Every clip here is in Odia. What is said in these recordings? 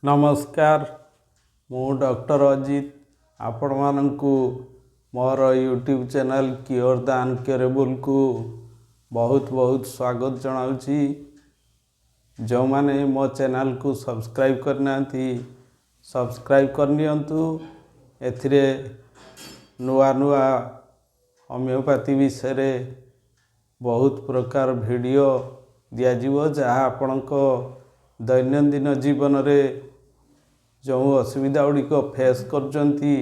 नमस्कार मु डॉक्टर अजित आपण मानकु मोर यूट्यूब चैनल क्योर द अनक्योरेबल को बहुत बहुत स्वागत जनाउछि। जो माने मो चैनल को सब्सक्राइब करना सब्सक्राइब करनियंतु। एथिरे नुआ नुआ होम्योपैथी विषय बहुत प्रकार वीडियो दिया जीवो जहाँ आपणको दैनंदिन जीवन रे जो असुविधा गुड़िक फेस करजंती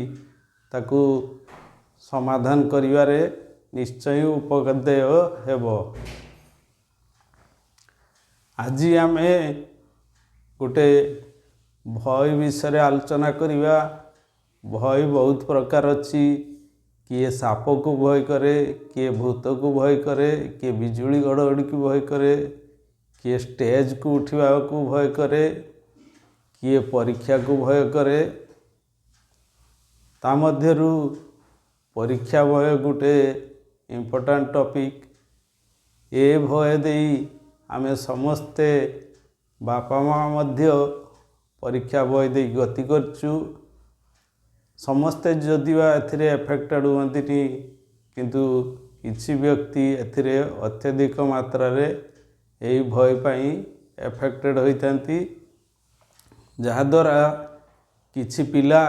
ताकू समाधान करिवारे निश्चय उपदेय हेबो। आज आमे गोटे भय विषय आलोचना करिवा। भय बहुत प्रकार अच्छी। किए साप को भय करे, किए भूत को भय करे, किए बिजुली घड़घड़ी को भय करे, किए स्टेज को उठा को भय करे, किए परीक्षा को भय करे। ता मध्यरु परीक्षा भय गोटे इम्पोर्टेंट टॉपिक। ए भय देई आमे समस्ते बापा माँ मध्य परीक्षा भय दे गति करचु। समस्ते जदिवा एथिरे एफेक्टेड हुअन्ति किंतु किछि व्यक्ति एथिरे अत्यधिक मात्रा रे एई भय पाई एफेक्टेड होइतांती। जहाद्वारा किछि पिला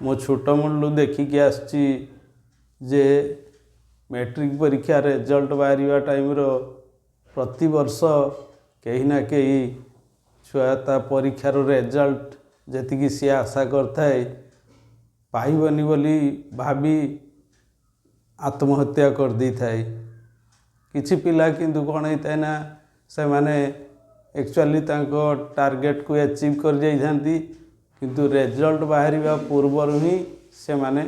मो छोट मुंडू देखिकी आसची जे मैट्रिक परीक्षा रिजल्ट बाहरिया टाइम रो प्रति वर्ष कहीं ना कहीं छुआ ता परीक्षार रिजल्ट जेतिकी सी आशा करथाए पाइबनी बोली भाभी आत्महत्या कर दी थाए। किछि पिला किंतु कौन होता है ना से माने एक्चुअली तांको टार्गेट को अचीव कर जाई थांती किंतु रिजल्ट बाहरिबा पूर्व ही से माने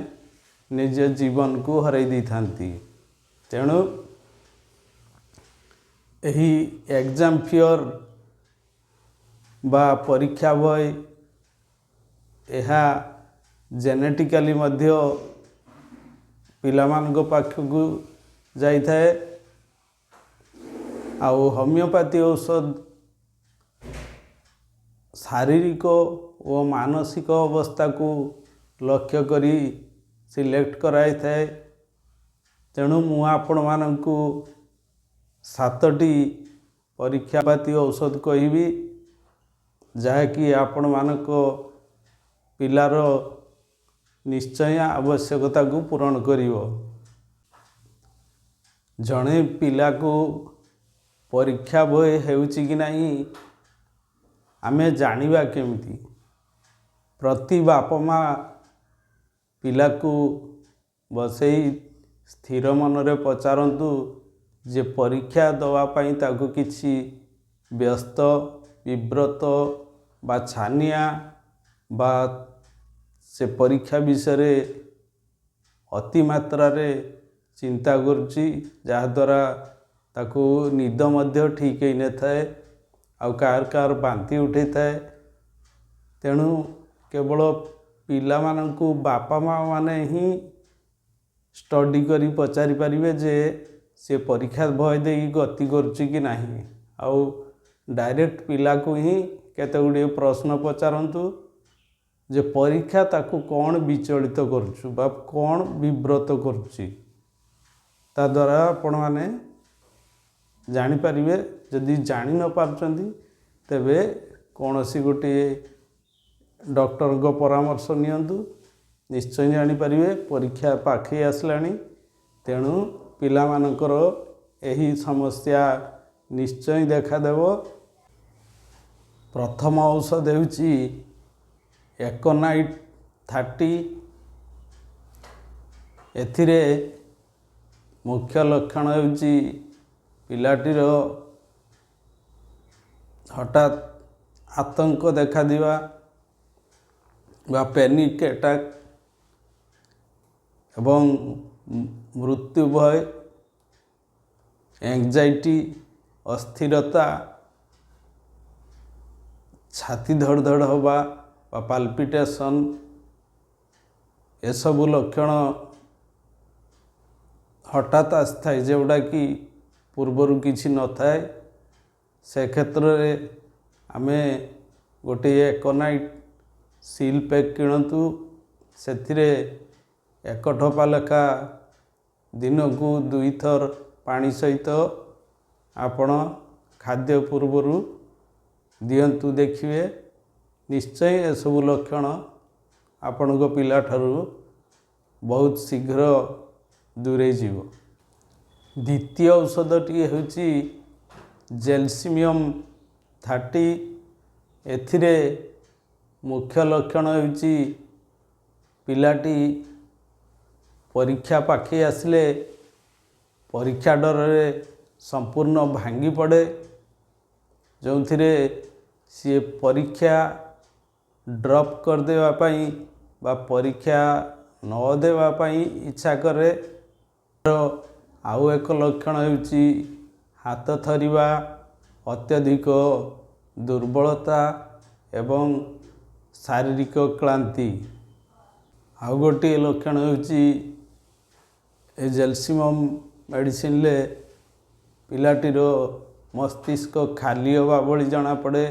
निज जीवन को हराई दी थांती। तेणु एही एग्जाम फियर बा परीक्षा भय एहा जेनेटिकली मध्य पिलामानक पाखकु जाई थाए। आउ होम्योपैथी औषध शारीरिक और मानसिक अवस्था को लक्ष्य करी सिलेक्ट कराई थाए। तेणु मु आपण मानकु 7टी परीक्षापाती औषध कहिबी जहाँकि आपण मानक पिलार निश्चय आवश्यकता को पूरण करिवो। जणे पिला को परीक्षा भय हेउची कि नहीं आमे जानिबा केमिति। प्रति बाप माँ पिला को बसई स्थिर मन रे पचारंतु जे परीक्षा दवा पाई ताकू किछि व्यस्त विव्रत बा छानिया बा से परीक्षा विषय अति मात्रा रे चिंता करुची जहाद्वारा ताकू निद मध्य ठीक ही न थाए आउ कार बांती उठे थाए। तेणु केवल पिला मानकु बापा माँ माने ही स्टडी करी पचारि पारिबे जे से परीक्षा भय दे गति करुची कि नहीं। आउ डायरेक्ट पिला को ही केते गुड़िए प्रश्न पचारंतु जे परीक्षा ताकू कौन विचलित करुचु बा कौन विव्रत करुची ता द्वारा आपण माने जानी पारिबे। जदि जानी न पारचंदी तेबे कौनसी गोटे डॉक्टर को परामर्श नियंतु निश्चय जानी पारिबे परीक्षा पाखे आसलानी। तेणु पिला मानकर एही समस्या निश्चय देखा देबो। प्रथम औषध हेउची एकोनाइट 30। एथिरे मुख्य लक्षण हेउची पिलाटीर हठात आतंक देखा दिवा बा पैनिक अटैक एवं मृत्यु भय एंजाइटी अस्थिरता छाती धड़ धड़ हवा बा पाल्पिटेशन एसबू लक्षण हठात आसथाए जोड़ा कि पूर्वर किसी न थाए। से क्षेत्र में आमे ଗୋଟିଏ ଏକୋନାଇଟ୍ ସିଲ୍ ପ୍ୟାକ୍ କିଣନ୍ତୁ। ସେଥିରେ 1 ଠୋପା ଲେଖା ଦିନକୁ 2 ଥର ପାଣି ସହିତ ଆପଣ ଖାଦ୍ୟ ପୂର୍ବରୁ ଦିଅନ୍ତୁ। ଦେଖିବେ ନିଶ୍ଚୟ ଏସବୁ ଲକ୍ଷଣ ଆପଣଙ୍କ ପିଲାଠାରୁ ବହୁତ ଶୀଘ୍ର ଦୂରେଇ ଯିବ। ଦ୍ୱିତୀୟ ଔଷଧଟି ହେଉଛି ଜେଲସିମିୟମ୍ 30। ଏଥିରେ ମୁଖ୍ୟ ଲକ୍ଷଣ ହେଉଛି ପିଲାଟି ପରୀକ୍ଷା ପାଖେଇ ଆସିଲେ ପରୀକ୍ଷା ଡରରେ ସମ୍ପୂର୍ଣ୍ଣ ଭାଙ୍ଗି ପଡ଼େ, ଯେଉଁଥିରେ ସିଏ ପରୀକ୍ଷା ଡ୍ରପ୍ କରିଦେବା ପାଇଁ ବା ପରୀକ୍ଷା ନ ଦେବା ପାଇଁ ଇଚ୍ଛା କରେ। ଆଉ ଏକ ଲକ୍ଷଣ ହେଉଛି ହାତ ଥରିବା, ଅତ୍ୟଧିକ ଦୁର୍ବଳତା ଏବଂ ଶାରୀରିକ କ୍ଳାନ୍ତି। ଆଉ ଗୋଟିଏ ଲକ୍ଷଣ ହେଉଛି ଏ ଜେଲସିମିୟମ୍ ମେଡ଼ିସିନରେ ପିଲାଟିର ମସ୍ତିଷ୍କ ଖାଲି ହେବା ଭଳି ଜଣାପଡ଼େ।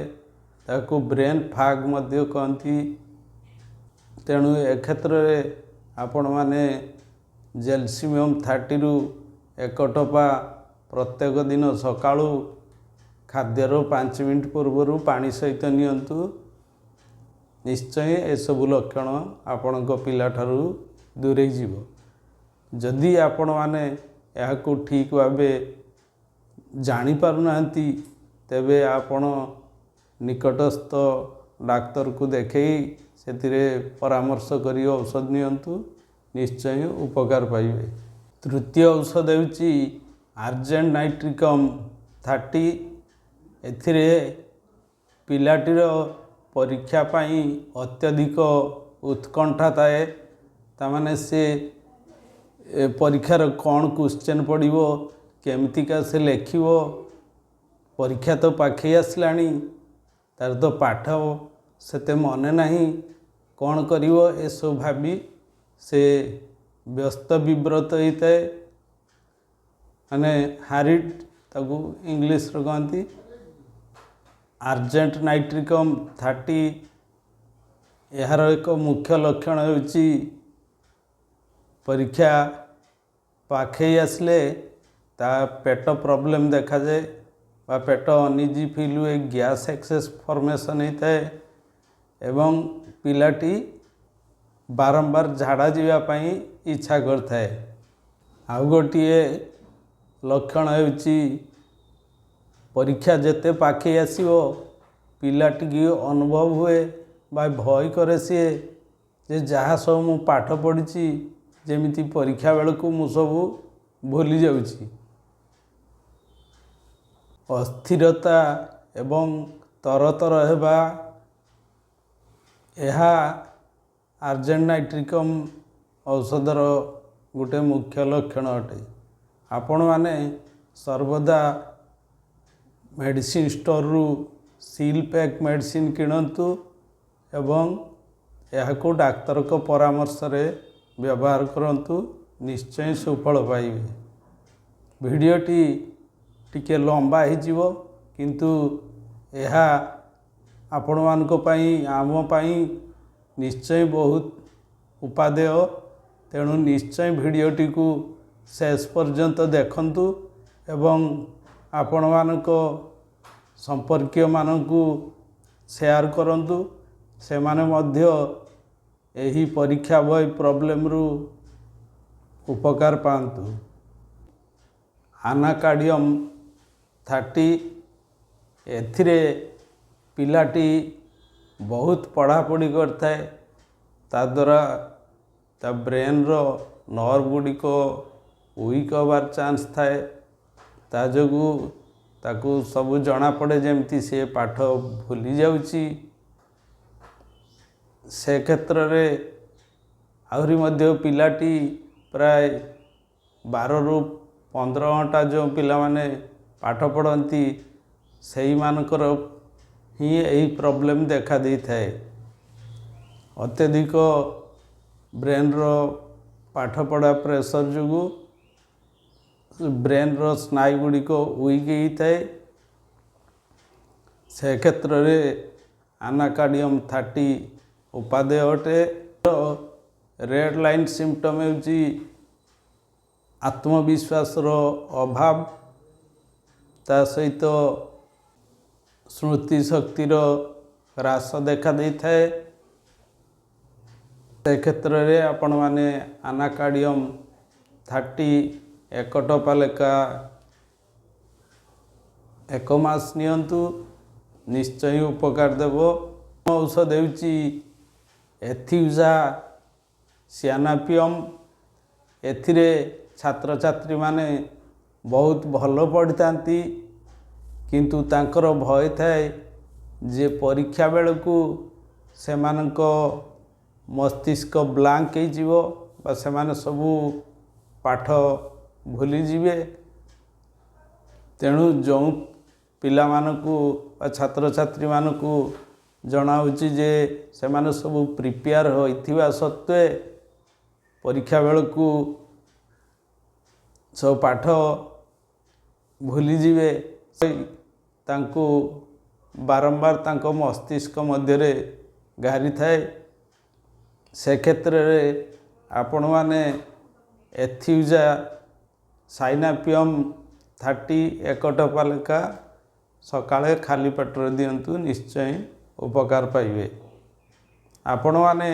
ତାକୁ ବ୍ରେନ୍ ଫାଗ୍ ମଧ୍ୟ କହନ୍ତି। ତେଣୁ ଏ କ୍ଷେତ୍ରରେ ଆପଣମାନେ ଜେଲସିମିୟମ୍ 30ରୁ 1 ଠୋପା ପ୍ରତ୍ୟେକ ଦିନ ସକାଳୁ ଖାଦ୍ୟର 5 ମିନିଟ୍ ପୂର୍ବରୁ ପାଣି ସହିତ ନିଅନ୍ତୁ। ନିଶ୍ଚୟ ଏସବୁ ଲକ୍ଷଣ ଆପଣଙ୍କ ପିଲାଠାରୁ ଦୂରେଇ ଯିବ। ଯଦି ଆପଣମାନେ ଏହାକୁ ଠିକ୍ ଭାବେ ଜାଣିପାରୁନାହାନ୍ତି, ତେବେ ଆପଣ ନିକଟସ୍ଥ ଡାକ୍ତରକୁ ଦେଖେଇ ସେଥିରେ ପରାମର୍ଶ କରି ଔଷଧ ନିଅନ୍ତୁ। ନିଶ୍ଚୟ ଉପକାର ପାଇବେ। ତୃତୀୟ ଔଷଧ ହେଉଛି ଆର୍ଜେଣ୍ଟ ନାଇଟ୍ରିକମ୍ 30। ଏଥିରେ ପିଲାଟିର ପରୀକ୍ଷା ପାଇଁ ଅତ୍ୟଧିକ ଉତ୍କଣ୍ଠା ଥାଏ। ତାମାନେ ସେ ପରୀକ୍ଷାର କ'ଣ କ୍ୱେଶ୍ଚନ୍ ପଡ଼ିବ, କେମିତିକା ସେ ଲେଖିବ, ପରୀକ୍ଷା ତ ପାଖେଇ ଆସିଲାଣି, ତାର ତ ପାଠ ସେତେ ମନେ ନାହିଁ, କ'ଣ କରିବ ଏସବୁ ଭାବି ସେ ବ୍ୟସ୍ତ ବିବ୍ରତ ହୋଇଥାଏ। ମାନେ ହାରିଡ୍ ତାକୁ ଇଂଲିଶରେ କହନ୍ତି। ଆର୍ଜେଣ୍ଟ ନାଇଟ୍ରିକମ୍ 30 ଏହାର ଏକ ମୁଖ୍ୟ ଲକ୍ଷଣ ହେଉଛି ପରୀକ୍ଷା ପାଖେଇ ଆସିଲେ ତା ପେଟ ପ୍ରୋବ୍ଲେମ୍ ଦେଖାଯାଏ ବା ପେଟ ଅନିଜି ଫିଲ୍ ହୁଏ, ଗ୍ୟାସ୍ ଏକ୍ସେସ୍ ଫର୍ମେସନ୍ ହୋଇଥାଏ ଏବଂ ପିଲାଟି ବାରମ୍ବାର ଝାଡ଼ା ଯିବା ପାଇଁ ଇଚ୍ଛା କରିଥାଏ। ଆଉ ଗୋଟିଏ ଲକ୍ଷଣ ହେଉଛି ପରୀକ୍ଷା ଯେତେ ପାଖେଇ ଆସିବ ପିଲାଟିକି ଅନୁଭବ ହୁଏ ବା ଭୟ କରେ ସିଏ ଯେ ଯାହା ସବୁ ମୁଁ ପାଠ ପଢ଼ିଛି ଯେମିତି ପରୀକ୍ଷା ବେଳକୁ ମୁଁ ସବୁ ଭୁଲି ଯାଉଛି। ଅସ୍ଥିରତା ଏବଂ ତରତର ହେବା, ଏହା ଆର୍ଜେଣ୍ଟ ନାଇଟ୍ରିକମ୍ ଔଷଧର ଗୋଟେ ମୁଖ୍ୟ ଲକ୍ଷଣ ଅଟେ। ଆପଣମାନେ ସର୍ବଦା ମେଡ଼ିସିନ୍ ଷ୍ଟୋରରୁ ସିଲ୍ ପ୍ୟାକ୍ ମେଡ଼ିସିନ୍ କିଣନ୍ତୁ ଏବଂ ଏହାକୁ ଡାକ୍ତରଙ୍କ ପରାମର୍ଶରେ ବ୍ୟବହାର କରନ୍ତୁ। ନିଶ୍ଚୟ ସୁଫଳ ପାଇବେ। ଭିଡ଼ିଓଟି ଟିକେ ଲମ୍ବା ହେଇଯିବ, କିନ୍ତୁ ଏହା ଆପଣମାନଙ୍କ ପାଇଁ, ଆମ ପାଇଁ ନିଶ୍ଚୟ ବହୁତ ଉପାଦେୟ। ତେଣୁ ନିଶ୍ଚୟ ଭିଡ଼ିଓଟିକୁ ଶେଷ ପର୍ଯ୍ୟନ୍ତ ଦେଖନ୍ତୁ ଏବଂ ଆପଣମାନଙ୍କ ସମ୍ପର୍କୀୟମାନଙ୍କୁ ସେୟାର କରନ୍ତୁ। ସେମାନେ ମଧ୍ୟ ଏହି ପରୀକ୍ଷା ଭୟ ପ୍ରୋବ୍ଲେମରୁ ଉପକାର ପାଆନ୍ତୁ। ଆନାକାର୍ଡ଼ିୟମ୍ 30 ଏଥିରେ ପିଲାଟି ବହୁତ ପଢ଼ାପଢ଼ି କରିଥାଏ, ତାଦ୍ୱାରା ତା ବ୍ରେନ୍ର ନର୍ଭ ଗୁଡ଼ିକ ୱିକ୍ ହେବାର ଚାନ୍ସ ଥାଏ। ତା ଯୋଗୁଁ ତାକୁ ସବୁ ଜଣାପଡ଼େ ଯେମିତି ସେ ପାଠ ଭୁଲି ଯାଉଛି। ସେ କ୍ଷେତ୍ରରେ ଆହୁରି ମଧ୍ୟ ପିଲାଟି ପ୍ରାୟ 12ରୁ 15 ଘଣ୍ଟା ଯେଉଁ ପିଲାମାନେ ପାଠ ପଢ଼ନ୍ତି ସେଇମାନଙ୍କର ହିଁ ଏହି ପ୍ରୋବ୍ଲେମ୍ ଦେଖା ଦେଇଥାଏ। ଅତ୍ୟଧିକ ବ୍ରେନ୍ର ପାଠପଢ଼ା ପ୍ରେସର ଯୋଗୁଁ ବ୍ରେନ୍ର ସ୍ନାୟୁ ଗୁଡ଼ିକ ୱିକ୍ ହେଇଥାଏ। ସେ କ୍ଷେତ୍ରରେ ଆନାକାର୍ଡିୟମ୍ 30 ଉପାଦେୟ ଅଟେ। ରେଡ୍ ଲାଇନ୍ ସିମ୍ପଟମ୍ ହେଉଛି ଆତ୍ମବିଶ୍ୱାସର ଅଭାବ, ତା ସହିତ ସ୍ମୃତି ଶକ୍ତିର ହ୍ରାସ ଦେଖା ଦେଇଥାଏ। ସେ କ୍ଷେତ୍ରରେ ଆପଣମାନେ ଆନାକାର୍ଡିୟମ୍ 30 1 ଟୋପା ଲେଖା 1 ମାସ ନିଅନ୍ତୁ, ନିଶ୍ଚୟ ଉପକାର ଦେବ। ଔଷଧ ହେଉଛି ଏଥିଉଜା ସିଆନାପିୟମ୍। ଏଥିରେ ଛାତ୍ରଛାତ୍ରୀମାନେ ବହୁତ ଭଲ ପଢ଼ିଥାନ୍ତି, କିନ୍ତୁ ତାଙ୍କର ଭୟ ଥାଏ ଯେ ପରୀକ୍ଷା ବେଳକୁ ସେମାନଙ୍କ ମସ୍ତିଷ୍କ ବ୍ଲାଙ୍କ ହେଇଯିବ ବା ସେମାନେ ସବୁ ପାଠ ଭୁଲିଯିବେ। ତେଣୁ ଯେଉଁ ପିଲାମାନଙ୍କୁ ବା ଛାତ୍ରଛାତ୍ରୀମାନଙ୍କୁ ଜଣାଉଛି ଯେ ସେମାନେ ସବୁ ପ୍ରିପେୟାର ହୋଇଥିବା ସତ୍ତ୍ୱେ ପରୀକ୍ଷା ବେଳକୁ ସବୁ ପାଠ ଭୁଲିଯିବେ, ତାଙ୍କୁ ବାରମ୍ବାର ତାଙ୍କ ମସ୍ତିଷ୍କ ମଧ୍ୟରେ ଘାରିଥାଏ। ସେ କ୍ଷେତ୍ରରେ ଆପଣମାନେ ଏଥିଉଜା ସାଇନାପିୟମ୍ 30 1 ଟୋପା ଲେଖା ସକାଳେ ଖାଲି ପେଟରେ ଦିଅନ୍ତୁ, ନିଶ୍ଚୟ ଉପକାର ପାଇବେ। ଆପଣମାନେ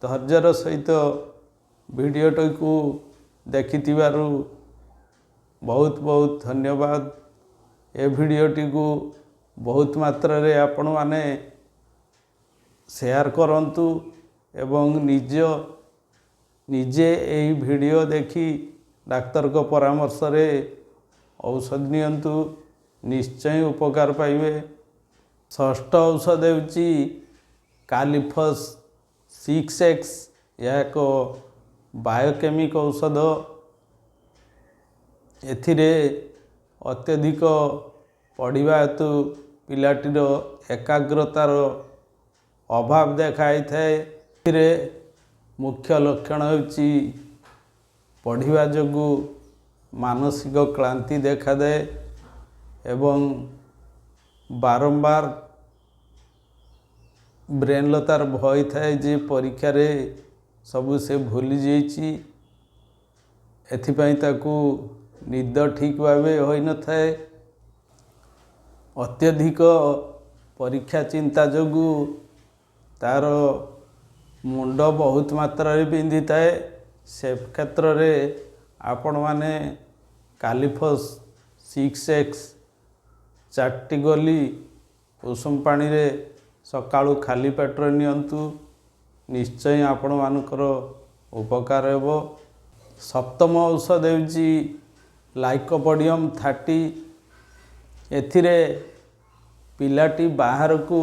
ଧୈର୍ଯ୍ୟର ସହିତ ଭିଡ଼ିଓଟିକୁ ଦେଖିଥିବାରୁ ବହୁତ ବହୁତ ଧନ୍ୟବାଦ। ଏ ଭିଡ଼ିଓଟିକୁ ବହୁତ ମାତ୍ରାରେ ଆପଣମାନେ ସେୟାର କରନ୍ତୁ ଏବଂ ନିଜେ ଏହି ଭିଡ଼ିଓ ଦେଖି ଡାକ୍ତରଙ୍କ ପରାମର୍ଶରେ ଔଷଧ ନିଅନ୍ତୁ, ନିଶ୍ଚୟ ଉପକାର ପାଇବେ। ଷଷ୍ଠ ଔଷଧ ହେଉଛି କାଲିଫସ୍ 6X। ଏହା ଏକ ବାୟୋକେମିକ ଔଷଧ। ଏଥିରେ ଅତ୍ୟଧିକ ପଢ଼ିବା ହେତୁ ପିଲାଟିର ଏକାଗ୍ରତାର ଅଭାବ ଦେଖାଇଥାଏ। ଏଥିରେ ମୁଖ୍ୟ ଲକ୍ଷଣ ହେଉଛି ପଢ଼ିବା ଯୋଗୁଁ ମାନସିକ କ୍ଳାନ୍ତି ଦେଖାଦେଏ ଏବଂ ବାରମ୍ବାର ବ୍ରେନ୍ର ତାର ଭୟ ଥାଏ ଯେ ପରୀକ୍ଷାରେ ସବୁ ସେ ଭୁଲି ଯାଇଛି। ଏଥିପାଇଁ ତାକୁ ନିଦ ଠିକ୍ ଭାବେ ହୋଇନଥାଏ। ଅତ୍ୟଧିକ ପରୀକ୍ଷା ଚିନ୍ତା ଯୋଗୁଁ ତାର ମୁଣ୍ଡ ବହୁତ ମାତ୍ରାରେ ବିନ୍ଧିଥାଏ। ସେ କ୍ଷେତ୍ରରେ ଆପଣମାନେ କାଲିଫସ୍ 6X 4ଟି ଗୋଲି ଉଷୁମ ପାଣିରେ ସକାଳୁ ଖାଲି ପେଟରେ ନିଅନ୍ତୁ, ନିଶ୍ଚୟ ଆପଣମାନଙ୍କର ଉପକାର ହେବ। ସପ୍ତମ ଔଷଧ ହେଉଛି ଲାଇକୋପୋଡ଼ିୟମ୍ 30। ଏଥିରେ ପିଲାଟି ବାହାରକୁ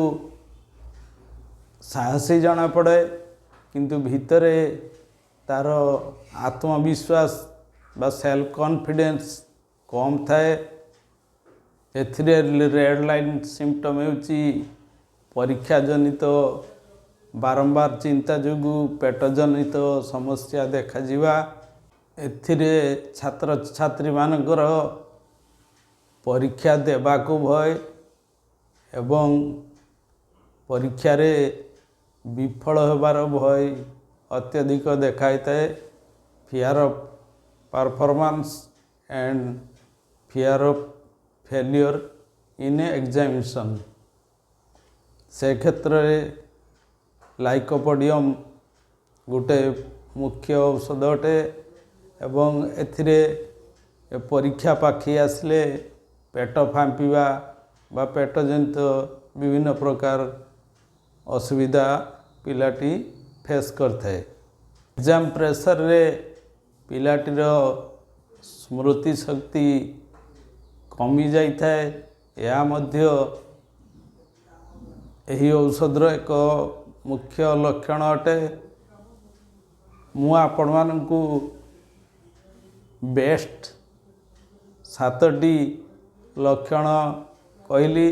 ସାହସୀ ଜଣାପଡ଼େ, କିନ୍ତୁ ଭିତରେ ତାର ଆତ୍ମବିଶ୍ୱାସ ବା ସେଲ୍ଫ କନଫିଡେନ୍ସ କମ୍ ଥାଏ। ଏଥିରେ ରେଡ୍ ଲାଇନ୍ ସିମ୍ପଟମ୍ ହେଉଛି ପରୀକ୍ଷା ଜନିତ ବାରମ୍ବାର ଚିନ୍ତା ଯୋଗୁଁ ପେଟ ଜନିତ ସମସ୍ୟା ଦେଖାଯିବା। ଏଥିରେ ଛାତ୍ରଛାତ୍ରୀମାନଙ୍କର ପରୀକ୍ଷା ଦେବାକୁ ଭୟ ଏବଂ ପରୀକ୍ଷାରେ ବିଫଳ ହେବାର ଭୟ ଅତ୍ୟଧିକ ଦେଖାଇଥାଏ। Fear of performance and fear of failure in examination. ସେ କ୍ଷେତ୍ରରେ ଲାଇକୋପୋଡ଼ିୟମ୍ ଗୋଟେ ମୁଖ୍ୟ ଔଷଧ ଅଟେ ଏବଂ ଏଥିରେ ପରୀକ୍ଷା ପାଖେଇ ଆସିଲେ ପେଟ ଫାମ୍ପିବା ବା ପେଟ ଜନିତ ବିଭିନ୍ନ ପ୍ରକାର ଅସୁବିଧା ପିଲାଟି ଫେସ୍ କରିଥାଏ। ଏକ୍ଜାମ୍ ପ୍ରେସରରେ ପିଲାଟିର ସ୍ମୃତି ଶକ୍ତି କମି ଯାଇଥାଏ। ଏହା ମଧ୍ୟ ଏହି ଔଷଧର ଏକ ମୁଖ୍ୟ ଲକ୍ଷଣ ଅଟେ। ମୁଁ ଆପଣମାନଙ୍କୁ ବେଷ୍ଟ 7ଟି ଲକ୍ଷଣ କହିଲି।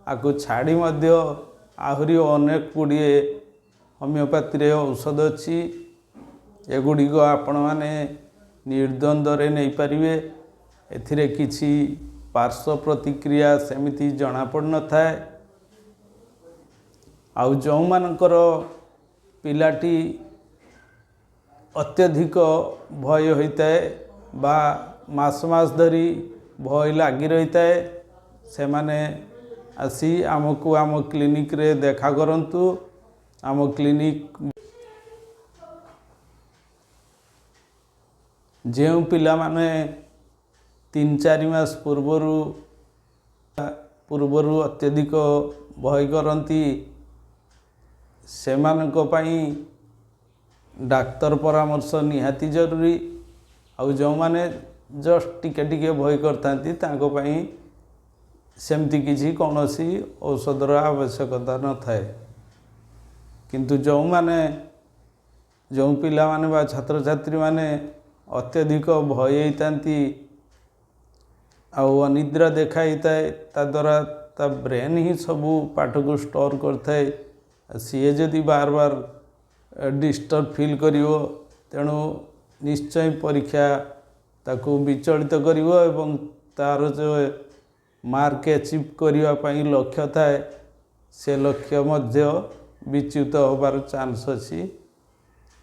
ଆକୁ ଛାଡ଼ି ମଧ୍ୟ ଆହୁରି ଅନେକ ଗୁଡ଼ିଏ ହୋମିଓପାଥିରେ ଔଷଧ ଅଛି। ଏଗୁଡ଼ିକ ଆପଣମାନେ ନିର୍ଦ୍ୱନ୍ଦ୍ୱରେ ନେଇପାରିବେ। ଏଥିରେ କିଛି ପାର୍ଶ୍ୱ ପ୍ରତିକ୍ରିୟା ସେମିତି ଜଣାପଡ଼ିନଥାଏ। आउ जो मानकर पिलाटी अत्यधिक भय होता है बा मास मास धरी भय लगी रही है से माने आसी आमको आम क्लिनिक रे देखा करंतु। आम क्लिनिक जो पिला माने 3-4 मास पूर्वरु अत्यधिक भय करती से डाक्तर परामर्श निहाती जरूरी। आउ जो माने जस्ट टिके भय करता सेमती किसी कौन सी औषधर आवश्यकता न थाए। किंतु जो माने जो पिला माने बा छात्र छात्री माने अत्यधिक भय होती अनिद्रा देखाई थाए ता द्वारा ता ब्रेन ही सबू पाठ को स्टोर करता सी जदि बार बार डिस्टर्ब फील करिवो तेणु निश्चय परीक्षा ताकू विचलित करिवो एवं तार जो मार्क अचीव करने पाई लक्ष्य थाए से लक्ष्य मध्य विच्युत होबार चांस अच्छी।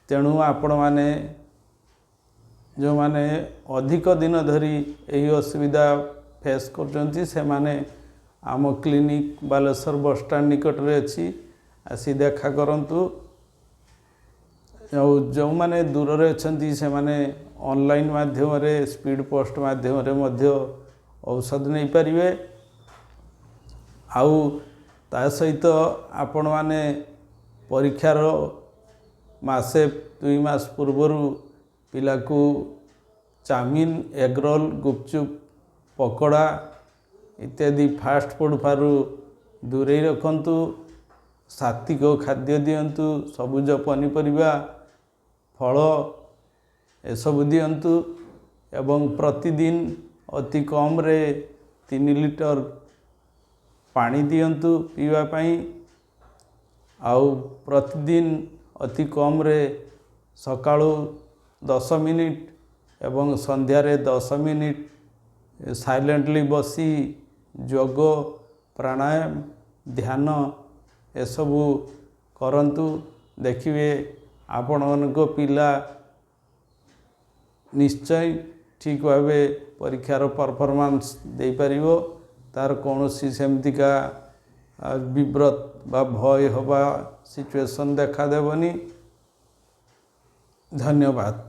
तेणु आपण माने जो माने अधिक दिन धरी यही असुविधा फेस करचंती से माने आम क्लिनिक बालेश्वर बस स्टैंड निकट रे अच्छी आसी देखा करंतु। जो माने दूर रे अछंती से माने ऑनलाइन माध्यम रे स्पीड पोस्ट माध्यम रे मध्य औषध नहीं पारिबे। आउ ता सहित आपण माने परीक्षार मासे 2 मास पूर्वरु पिला को चाउमिन एग रोल गुपचुप पकोड़ा इत्यादि फास्ट फूड फारू दूरे रखंतु। सात्विक खाद्य दिंतु सबुज पनीपरिया फल एसबु दिंतु एवं प्रतिदिन अति कम रे 3 लीटर पानी दिंतु पीवा पाई। आउ प्रतिदिन अति कम रे सकाळु 10 मिनिट एवं संध्यारे 10 मिनिट साइलेंटली बसी योग प्राणायाम ध्यान एसबु करंतु। देखिए आपण को पिला निश्चय ठीक भावे परीक्षार परफॉर्मेंस दे पारिबो। तार कौन सी सेमतिका विव्रत बा भय होबा सिचुएशन देखा देबनी। धन्यवाद।